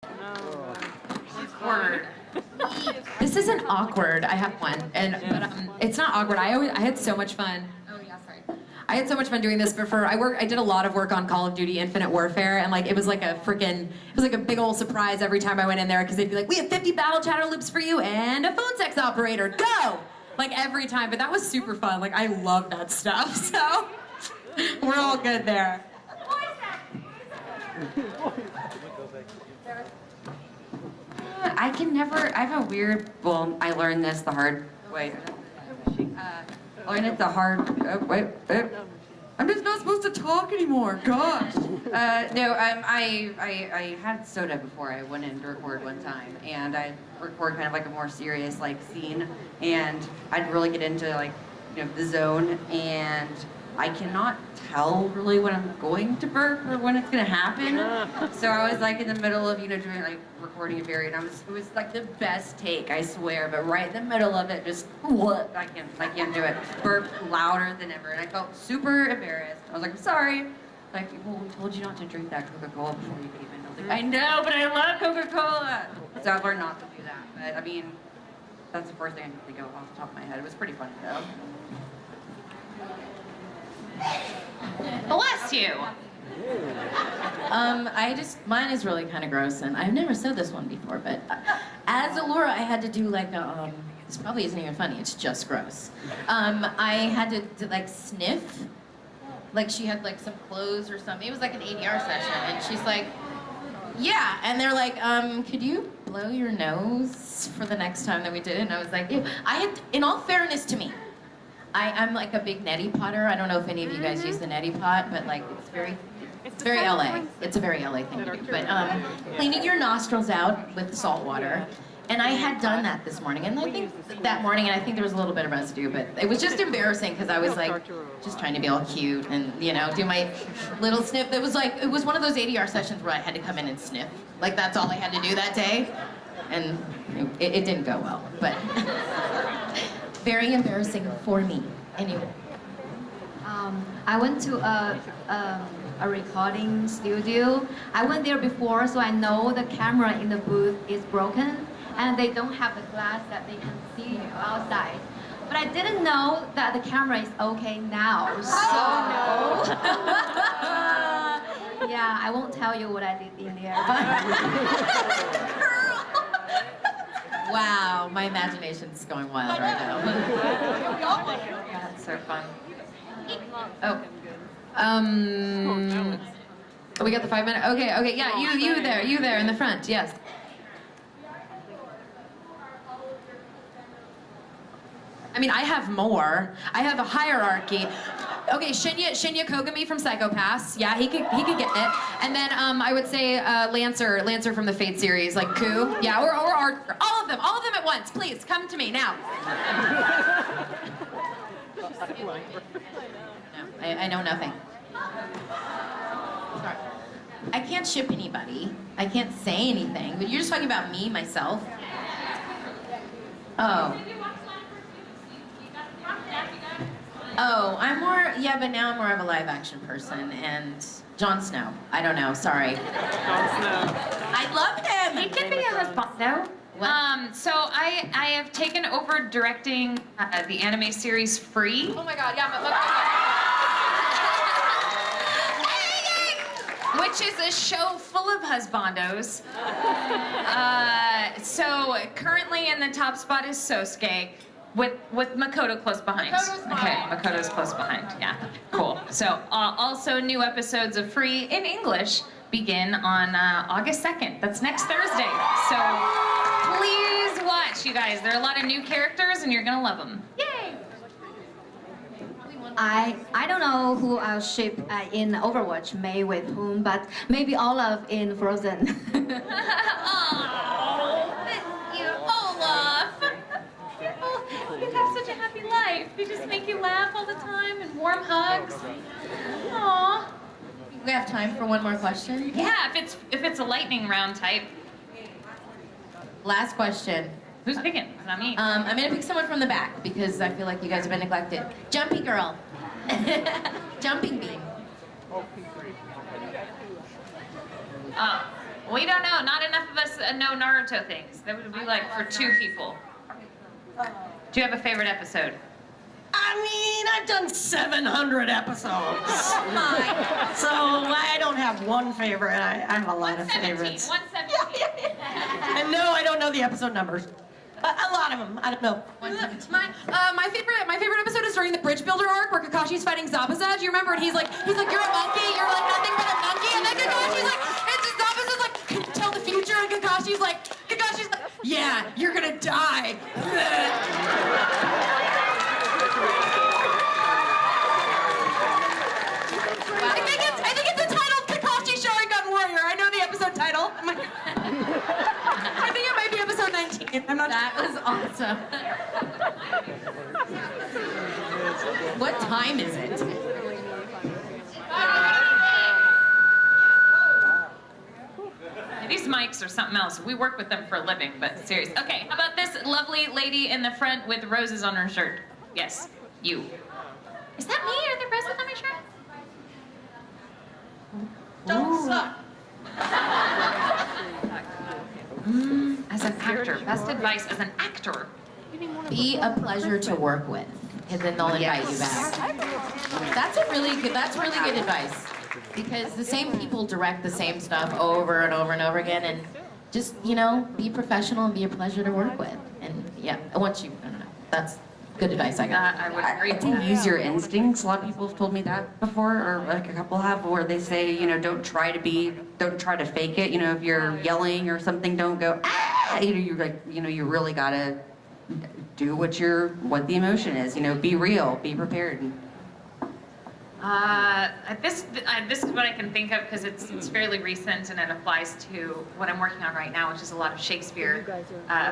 Awkward. This isn't awkward. I have one, but it's not awkward. I had so much fun. Oh yeah, sorry. I had so much fun doing this before. I did a lot of work on Call of Duty Infinite Warfare, and like it was like a big old surprise every time I went in there, because they'd be like, we have 50 battle chatter loops for you and a phone sex operator, go! Like every time, but that was super fun. Like I love that stuff, so we're all good there. I can never, I have a weird, well, I learned this the hard way. I learned it the hard, I'm just not supposed to talk anymore, gosh. I had soda before I went in to record one time, and I'd record kind of like a more serious like scene, and I'd really get into like, the zone, and I cannot tell really when I'm going to burp or when it's gonna happen. So I was like in the middle of, doing like recording a video, and it was like the best take, I swear, but right in the middle of it, just what? I can't do it. Burp louder than ever, and I felt super embarrassed. I was like, I'm sorry. Like, well, we told you not to drink that Coca-Cola before you came in. I was like, I know, but I love Coca-Cola. So I've learned not to do that. But I mean, that's the first thing I can think of off the top of my head. It was pretty funny though. Bless you. Mine is really kind of gross, and I've never said this one before, but as Allura, I had to do like this probably isn't even funny, it's just gross. I had to like sniff, like she had like some clothes or something. It was like an ADR session, and she's like, yeah, and they're like, could you blow your nose for the next time that we did it? And I was like, in all fairness to me, I'm like a big neti potter. I don't know if any of you guys use the neti pot, but like it's very LA. It's a very LA thing to do. But cleaning your nostrils out with salt water. And I had done that this morning, and I think that morning, and I think there was a little bit of residue, but it was just embarrassing because I was like just trying to be all cute and do my little sniff. It was one of those ADR sessions where I had to come in and sniff. Like that's all I had to do that day, and it didn't go well, but very embarrassing for me. Anyway. I went to a recording studio. I went there before, so I know the camera in the booth is broken, and they don't have the glass that they can see you outside. But I didn't know that the camera is okay now. So yeah, I won't tell you what I did in there. Wow, my imagination's going wild right now. That's so fun. We got the 5 minute. Okay, yeah, you there in the front, yes. I mean, I have more. I have a hierarchy. Okay, Shinya Kogami from Psychopaths. Yeah, he could get it. And then I would say Lancer from the Fate series, like Ku. Yeah, or Arthur. All of them at once. Please come to me now. No, I know nothing. Sorry. I can't ship anybody. I can't say anything. But you're just talking about me, myself. Oh, I'm more, yeah, but now I'm more of a live action person, and Jon Snow. I don't know, sorry. Jon Snow. I love him! He can be a husband, though. So I have taken over directing the anime series Free. Oh my god, yeah, Which is a show full of husbandos. So currently in the top spot is Sosuke, with Makoto close behind. Makoto's close behind, yeah. Cool. So also new episodes of Free in English begin on August 2nd. That's next Thursday. So please watch, you guys. There are a lot of new characters and you're gonna love them. Yay! I don't know who I'll ship in Overwatch, May with whom, but maybe Olaf in Frozen. Olaf! You have such a happy life. They just make you laugh all the time and warm hugs. Aww. We have time for one more question? Yeah, if it's a lightning round type. Last question. Who's picking? It's not me. I'm gonna pick someone from the back because I feel like you guys have been neglected. Jumpy girl. Jumping beam. We don't know. Not enough of us know Naruto things. That would be like for 2 people. Do you have a favorite episode? I mean, I've done 700 episodes. Oh my. So I don't have one favorite. I have a lot of favorites. 117. And no, I don't know the episode numbers. A lot of them. I don't know. My favorite episode is during the Bridge Builder arc where Kakashi's fighting Zabuza. Do you remember? And he's like, you're a monkey. You're like nothing but a monkey. And then Kakashi's like, and Zabuza's like, can you tell the future? And Kakashi's like, yeah, you're gonna die. I think it's entitled Kakashi Sharingan Warrior. I know the episode title. I think it might be episode 19. I'm not That was awesome. What time is it? These mics are something else. We work with them for a living, but serious. Okay, how about this lovely lady in the front with roses on her shirt? Yes, you. Is that me? Are there roses on my shirt? Don't suck. As an actor, best advice as an actor. Be a pleasure to work with, and then they'll invite you back. That's really good advice. Because the same people direct the same stuff over and over and over again, and just, be professional and be a pleasure to work with. And yeah, I don't know. That's good advice I got. I would agree I with think that. use your instincts. A lot of people have told me that before, or like a couple have, where they say, don't try to fake it. If you're yelling or something, don't go, ah! You're like, you really gotta do what the emotion is. Be real, be prepared. This is what I can think of because it's fairly recent and it applies to what I'm working on right now, which is a lot of Shakespeare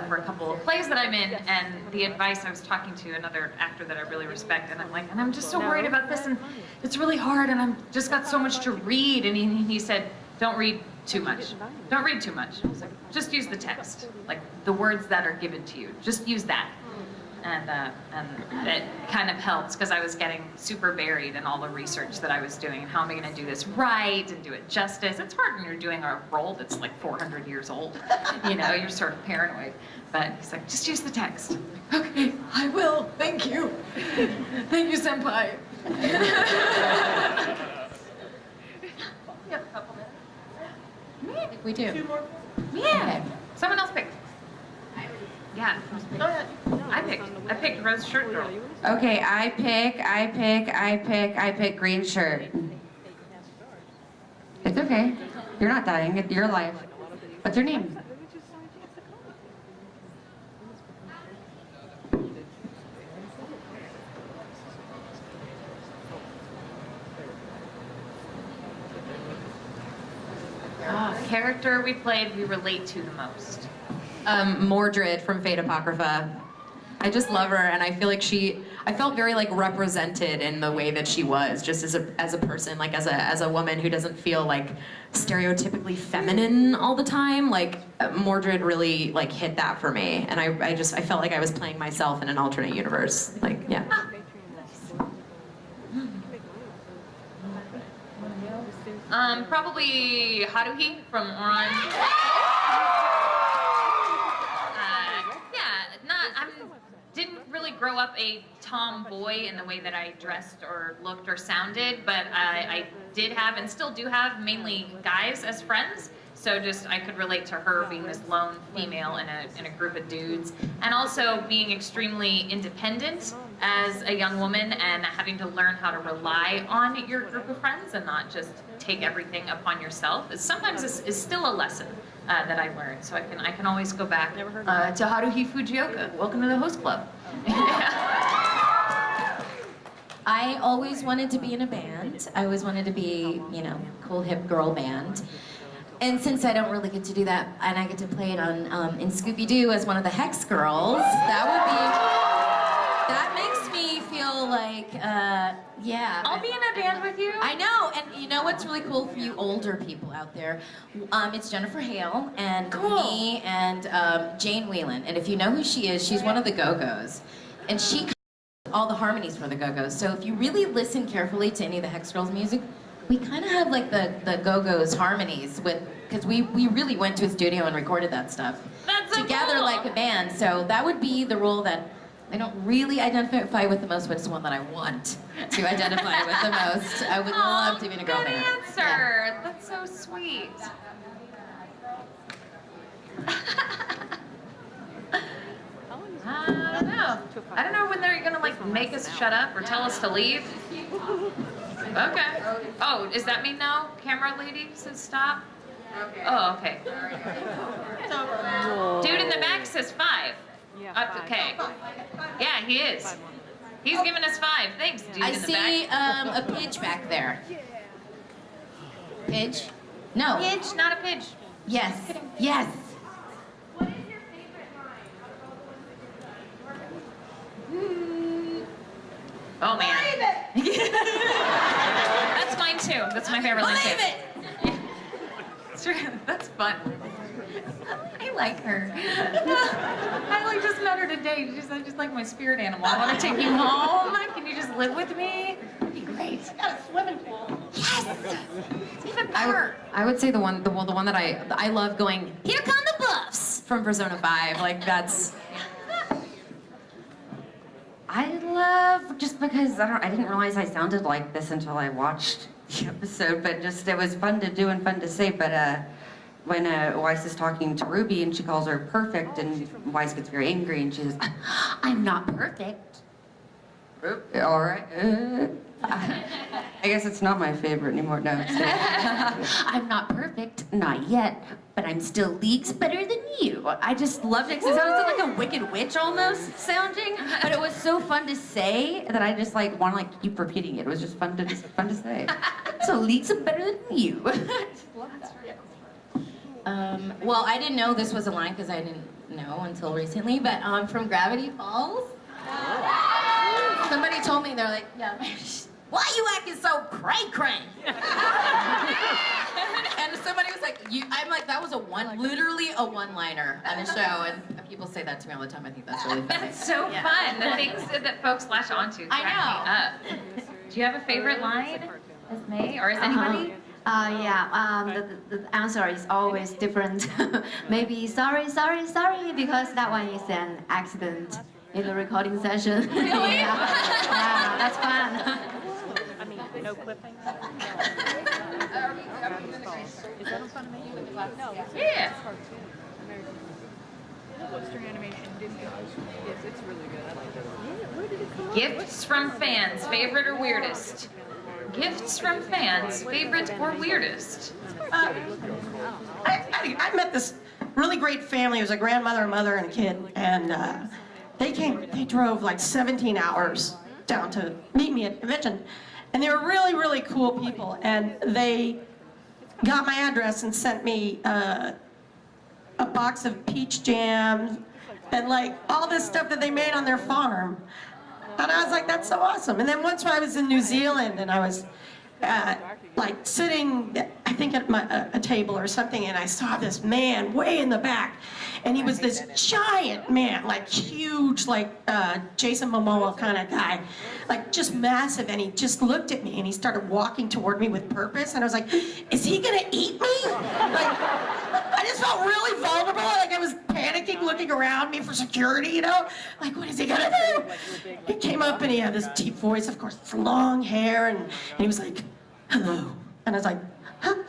for a couple of plays that I'm in. And the advice, I was talking to another actor that I really respect, and I'm like, and I'm just so worried about this, and it's really hard, and I'm just got so much to read. And he said, don't read too much. Don't read too much. I was like, just use the text, like the words that are given to you. Just use that. And it kind of helped because I was getting super buried in all the research that I was doing and how am I going to do this right and do it justice. It's hard when you're doing a role that's like 400 years old. You're sort of paranoid. But he's like, just use the text. Okay, I will. Thank you. Thank you, senpai. Yeah, a couple minutes. I think we do. Yeah. Someone else picked. Yeah. I picked Rose Shirt Girl. Okay, I pick green shirt. It's okay. You're not dying. You're alive. What's your name? Character we played we relate to the most. Mordred from Fate Apocrypha. I just love her, and I feel like I felt very like represented in the way that she was, just as a person, like as a woman who doesn't feel like stereotypically feminine all the time. Like Mordred really like hit that for me, and I felt like I was playing myself in an alternate universe. Like, yeah. Probably Haruhi from Oran. Didn't really grow up a tomboy in the way that I dressed or looked or sounded, but I did have and still do have mainly guys as friends. So just I could relate to her being this lone female in a group of dudes, and also being extremely independent as a young woman and having to learn how to rely on your group of friends and not just take everything upon yourself. Sometimes is still a lesson that I learned. So I can always go back to Haruhi Fujioka. Welcome to the host club. I always wanted to be in a band. I always wanted to be, cool hip girl band. And since I don't really get to do that, and I get to play it on in Scooby-Doo as one of the Hex Girls, that makes me feel like, yeah. I'll be in a band with you. I know, and you know what's really cool for you older people out there? It's Jennifer Hale and me and Jane Whelan. And if you know who she is, she's one of the Go-Go's. And she all the harmonies for the Go-Go's. So if you really listen carefully to any of the Hex Girls music, we kind of have like the Go-Go's harmonies because we really went to a studio and recorded that stuff That's so together cool. like a band. So that would be the role that I don't really identify with the most, but it's the one that I want to identify with the most. I would love to be in a girl Good band. answer. Yeah. That's so sweet. I don't know. I don't know when they're gonna like make us shut up or tell us to leave. Okay. Oh, does that mean no? Camera lady says stop? Oh, okay. Dude in the back says 5. Okay. Yeah, he is. He's giving us 5. Thanks, dude I in the see back. a pidge back there. Pidge? No. Pidge, not a pidge. Yes. Yes. Oh man. That's mine too. That's my favorite line too. It's true. That's fun. I like her. I like just met her today. I just like my spirit animal. I want to take you home. Can you just live with me? That'd be great. Got a swimming pool. Yes. It's even better. I would say the one that I love going, here come the buffs from Persona 5. Like that's. I love, just because I didn't realize I sounded like this until I watched the episode, but just it was fun to do and fun to say. But when Weiss is talking to Ruby and she calls her perfect, and Weiss gets very angry and she says, "I'm not perfect." All right. I guess it's not my favorite anymore. No. I'm not perfect, not yet, but I'm still leagues better than you. I just loved it because it sounded like a wicked witch almost sounding, but it was so fun to say that I just like want to like keep repeating it. It was just fun to say. So leagues are better than you. I just love that. Well, I didn't know this was a line because I didn't know until recently, but from Gravity Falls, somebody told me, they're like, yeah, why you acting so cray-cray? And somebody was like, I'm like, that was literally a one-liner on a show, and people say that to me all the time. I think that's really funny. That's so Yeah. fun. The things that folks latch onto. I crack me up. Do you have a favorite line, Esme, or is anybody? The answer is always different. Maybe sorry, because that one is an accident in the recording session. Really? yeah, that's fun. I mean, no clipping. Is that in front of me? No. Yeah. Poster animation didn't go. Yes, it's really good. I like that. Yeah, where did it come Gifts from fans, favorite or weirdest? Gifts from fans, favorite or weirdest? I met this really great family. It was a grandmother, a mother, and a kid, and they drove like 17 hours down to meet me at the convention, and they were really, really cool people, and they got my address and sent me a box of peach jam and like all this stuff that they made on their farm. And I was like, that's so awesome. And then once I was in New Zealand and I was like sitting, I think at a table or something, and I saw this man way in the back, and he was this giant man, like huge, like Jason Momoa kind of guy, like just massive, and he just looked at me and he started walking toward me with purpose, and I was like, is he gonna eat me? Like, I just felt really vulnerable, like I was panicking, looking around me for security, you know? Like, what is he gonna do? He came up and he had this deep voice, of course, long hair, and he was like, hello. And I was like, hello?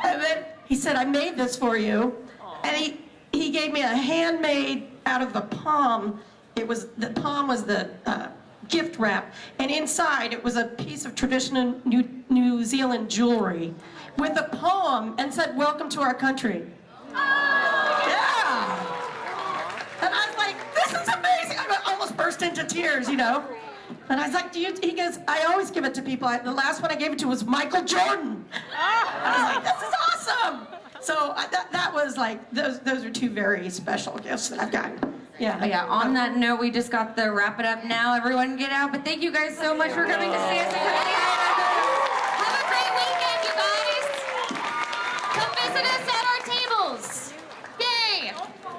And then he said, I made this for you. And he gave me a handmade out of the palm. The palm was the gift wrap. And inside it was a piece of traditional New Zealand jewelry with a poem and said, welcome to our country. Yeah. And I was like, this is amazing. I almost burst into tears, you know. And I was like, he goes, I always give it to people. The last one I gave it to was Michael Jordan. I was like, this is awesome. So that was like, those are two very special gifts that I've gotten. Yeah. Yeah, on that note, we just got the wrap it up now. Everyone get out. But thank you guys so much for coming to see us.